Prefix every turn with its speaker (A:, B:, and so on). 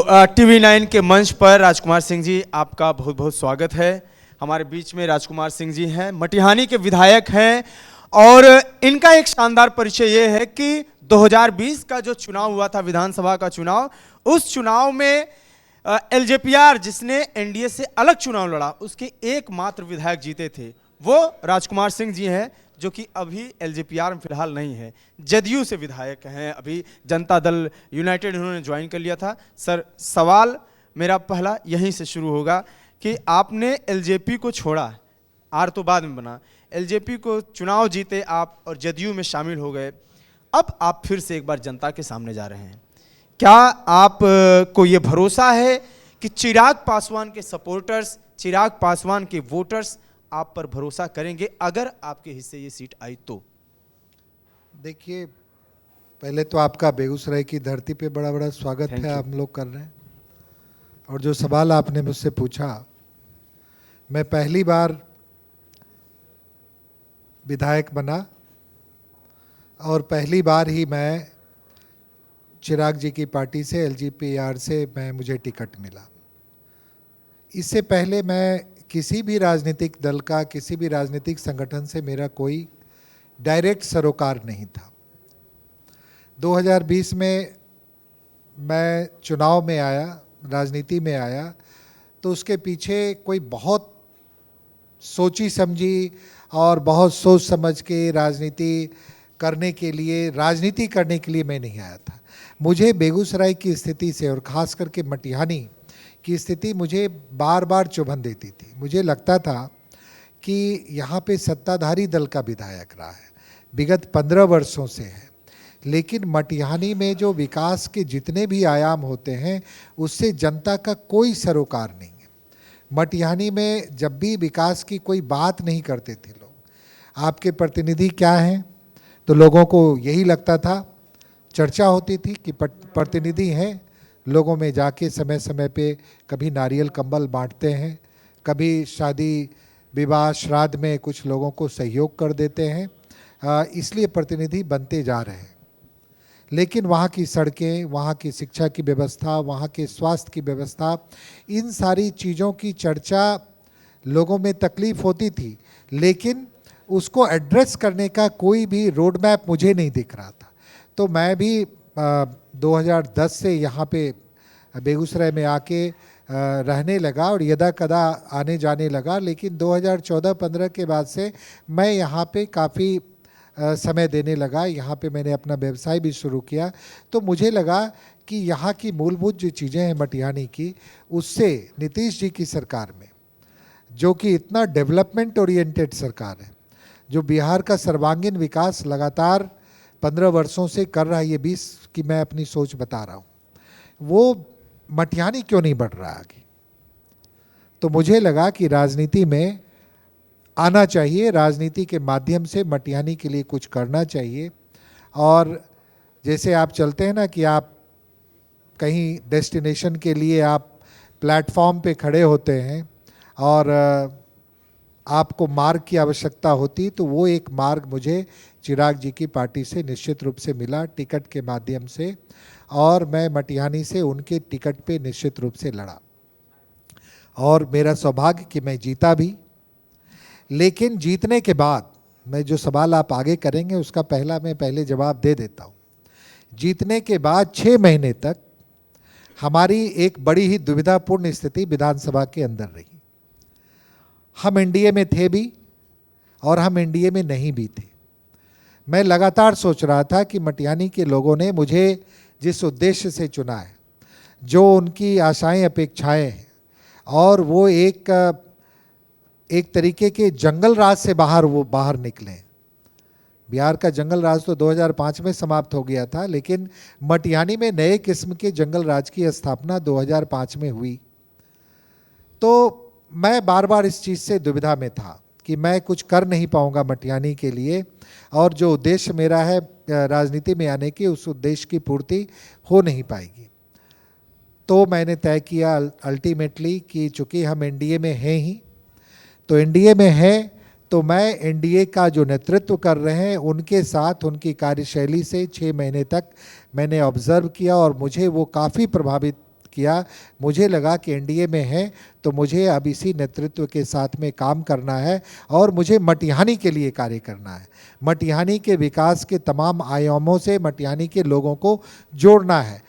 A: TV9 के मंच पर राजकुमार सिंह जी, आपका बहुत बहुत स्वागत है। हमारे बीच में राजकुमार सिंह जी हैं, मटिहानी के विधायक हैं और इनका एक शानदार परिचय ये है कि 2020 का जो चुनाव हुआ था, विधानसभा का चुनाव, उस चुनाव में LJPR जिसने NDA से अलग चुनाव लड़ा, उसके एकमात्र विधायक जीते थे, वो राजकुमार सिंह जी हैं, जो कि अभी LJPR में फिलहाल नहीं है, जदयू से विधायक हैं। अभी जनता दल यूनाइटेड इन्होंने ज्वाइन कर लिया था। सर, सवाल मेरा पहला यहीं से शुरू होगा कि आपने LJP को छोड़ा, आर तो बाद में बना, LJP को चुनाव जीते आप और जदयू में शामिल हो गए, अब आप फिर से एक बार जनता के सामने जा रहे हैं। क्या आप को ये भरोसा है कि चिराग पासवान के सपोर्टर्स, चिराग पासवान के वोटर्स आप पर भरोसा करेंगे अगर आपके हिस्से ये सीट आई तो?
B: देखिए, पहले तो आपका बेगूसराय की धरती पे बड़ा बड़ा स्वागत है, हम लोग कर रहे हैं। और जो सवाल आपने मुझसे पूछा, मैं पहली बार विधायक बना और पहली बार ही मैं चिराग जी की पार्टी से LJPR से मुझे टिकट मिला। इससे पहले मैं किसी भी राजनीतिक दल का, किसी भी राजनीतिक संगठन से मेरा कोई डायरेक्ट सरोकार नहीं था। 2020 में मैं चुनाव में आया, राजनीति में आया, तो उसके पीछे कोई बहुत सोची समझी और बहुत सोच समझ के राजनीति करने के लिए मैं नहीं आया था। मुझे बेगूसराय की स्थिति से और ख़ास करके मटिहानी की स्थिति मुझे बार बार चुभन देती थी। मुझे लगता था कि यहाँ पे सत्ताधारी दल का विधायक रहा है, विगत 15 वर्षों से है, लेकिन मटिहानी में जो विकास के जितने भी आयाम होते हैं उससे जनता का कोई सरोकार नहीं है। मटिहानी में जब भी विकास की कोई बात नहीं करते थे लोग, आपके प्रतिनिधि क्या हैं, तो लोगों को यही लगता था, चर्चा होती थी कि प्रतिनिधि हैं, लोगों में जाके समय समय पे कभी नारियल कंबल बांटते हैं, कभी शादी विवाह श्राद्ध में कुछ लोगों को सहयोग कर देते हैं, इसलिए प्रतिनिधि बनते जा रहे हैं। लेकिन वहाँ की सड़कें, वहाँ की शिक्षा की व्यवस्था, वहाँ के स्वास्थ्य की व्यवस्था, इन सारी चीज़ों की चर्चा लोगों में तकलीफ़ होती थी, लेकिन उसको एड्रेस करने का कोई भी रोड मैप मुझे नहीं दिख रहा था। तो मैं भी 2010 से यहाँ पे बेगूसराय में आके रहने लगा और यदा कदा आने जाने लगा, लेकिन 2014-15 के बाद से मैं यहाँ पे काफ़ी समय देने लगा। यहाँ पे मैंने अपना व्यवसाय भी शुरू किया, तो मुझे लगा कि यहाँ की मूलभूत जो चीज़ें हैं मटिहानी की, उससे नीतीश जी की सरकार में, जो कि इतना डेवलपमेंट ओरिएंटेड सरकार है, जो बिहार का सर्वांगीण विकास लगातार 15 वर्षों से कर रहा है, ये 20 की मैं अपनी सोच बता रहा हूँ, वो मटिहानी क्यों नहीं बढ़ रहा आगे। तो मुझे लगा कि राजनीति में आना चाहिए, राजनीति के माध्यम से मटिहानी के लिए कुछ करना चाहिए। और जैसे आप चलते हैं ना कि आप कहीं डेस्टिनेशन के लिए आप प्लेटफॉर्म पे खड़े होते हैं और आपको मार्ग की आवश्यकता होती, तो वो एक मार्ग मुझे चिराग जी की पार्टी से निश्चित रूप से मिला, टिकट के माध्यम से, और मैं मटिहानी से उनके टिकट पे निश्चित रूप से लड़ा और मेरा सौभाग्य कि मैं जीता भी। लेकिन जीतने के बाद मैं जो सवाल आप आगे करेंगे उसका मैं पहले जवाब दे देता हूँ। जीतने के बाद 6 महीने तक हमारी एक बड़ी ही दुविधापूर्ण स्थिति विधानसभा के अंदर रही। हम NDA में थे भी और हम NDA में नहीं भी थे। मैं लगातार सोच रहा था कि मटिहानी के लोगों ने मुझे जिस उद्देश्य से चुना है, जो उनकी आशाएं अपेक्षाएं हैं, और वो एक तरीके के जंगल राज से बाहर निकले। बिहार का जंगल राज तो 2005 में समाप्त हो गया था, लेकिन मटिहानी में नए किस्म के जंगल राज की स्थापना 2005 में हुई। तो मैं बार बार इस चीज़ से दुविधा में था कि मैं कुछ कर नहीं पाऊंगा मटिहानी के लिए, और जो उद्देश्य मेरा है राजनीति में आने की, उस उद्देश्य की पूर्ति हो नहीं पाएगी। तो मैंने तय किया अल्टीमेटली कि चूँकि हम NDA में हैं ही, तो NDA में हैं तो मैं NDA का जो नेतृत्व कर रहे हैं उनके साथ, उनकी कार्यशैली से 6 महीने तक मैंने ऑब्ज़र्व किया और मुझे वो काफ़ी प्रभावित किया। मुझे लगा कि एनडीए में है तो मुझे अब इसी नेतृत्व के साथ में काम करना है और मुझे मटिहानी के लिए कार्य करना है। मटिहानी के विकास के तमाम आयामों से मटिहानी के लोगों को जोड़ना है।